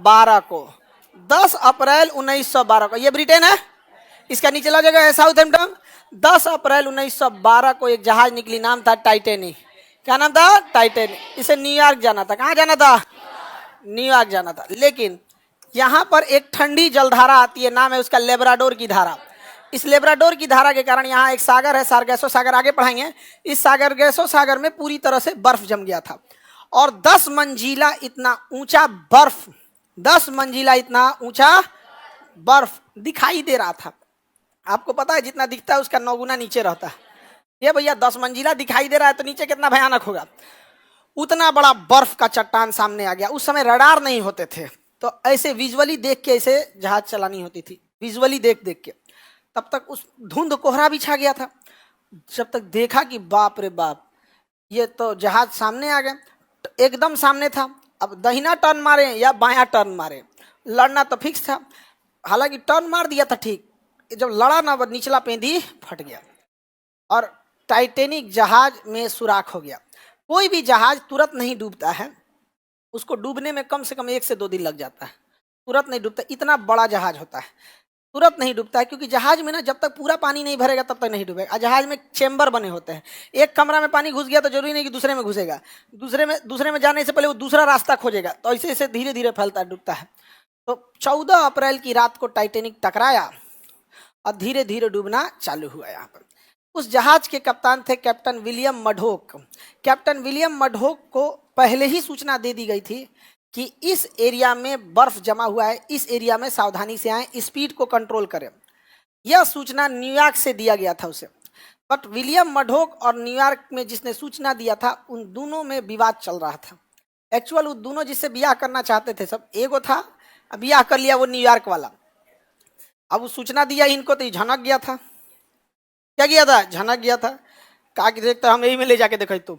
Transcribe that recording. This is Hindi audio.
1912 को, 10 अप्रैल 1912 को, ये ब्रिटेन है, इसका निचला जगह है साउथहैम्पटन। 10 अप्रैल 1912 को एक जहाज निकली, नाम था टाइटेनिक। क्या नाम था? टाइटेनिक। इसे न्यूयॉर्क जाना था। कहाँ जाना था? न्यूयॉर्क जाना था। लेकिन यहाँ पर एक ठंडी जलधारा आती है, नाम है उसका लेब्राडोर की धारा। इस लेब्राडोर की धारा के कारण यहाँ एक सागर है, सारगैसो सागर, आगे पढ़ाएंगे। इस सारगैसो सागर में पूरी तरह से बर्फ जम गया था और 10 मंजिला इतना ऊंचा बर्फ, 10 मंजिला इतना ऊंचा बर्फ दिखाई दे रहा था। आपको पता है जितना दिखता है उसका 9 गुना नीचे रहता है। ये भैया 10 मंजिला दिखाई दे रहा है तो नीचे कितना भयानक होगा। उतना बड़ा बर्फ का चट्टान सामने आ गया। उस समय रडार नहीं होते थे, तो ऐसे विजुअली देख के ऐसे जहाज चलानी होती थी, विजुअली देख देख के। तब तक उस धुंध कोहरा भी छा गया था। जब तक देखा कि बाप रे बाप, ये तो जहाज सामने आ गए, एकदम सामने था। अब दहिना टर्न मारे या बायां टर्न मारे, लड़ना तो फिक्स था। हालांकि टर्न मार दिया था ठीक, जब लड़ा ना निचला पेंदी फट गया और टाइटेनिक जहाज में सुराख हो गया। कोई भी जहाज तुरंत नहीं डूबता है, उसको डूबने में कम से कम 1 से 2 दिन लग जाता है। तुरंत नहीं डूबता, इतना बड़ा जहाज होता है, तुरंत नहीं डूबता है। क्योंकि जहाज में ना जब तक पूरा पानी नहीं भरेगा तब तक नहीं डूबेगा। जहाज में चेंबर बने होते हैं, एक कमरा में पानी घुस गया तो जरूरी नहीं कि दूसरे में घुसेगा, दूसरे में जाने से पहले वो दूसरा रास्ता खोजेगा। तो ऐसे ऐसे धीरे धीरे फैलता डूबता है। तो 14 अप्रैल की रात को टाइटेनिक टकराया और धीरे धीरे डूबना चालू हुआ। यहाँ पर उस जहाज के कप्तान थे कैप्टन विलियम मडोक। कैप्टन विलियम मडोक को पहले ही सूचना दे दी गई थी कि इस एरिया में बर्फ जमा हुआ है, इस एरिया में सावधानी से आए, स्पीड को कंट्रोल करें। यह सूचना न्यूयॉर्क से दिया गया था उसे। बट विलियम मडोक और न्यूयॉर्क में जिसने सूचना दिया था, उन दोनों में विवाद चल रहा था। एक्चुअल वो दोनों जिससे ब्याह करना चाहते थे सब, एगो था, ब्याह कर लिया वो न्यूयॉर्क वाला। अब वो सूचना दिया इनको तो झनक गया था। क्या किया था? झनक गया था। कहा कि देखता हम यही में ले जाके देखो तुम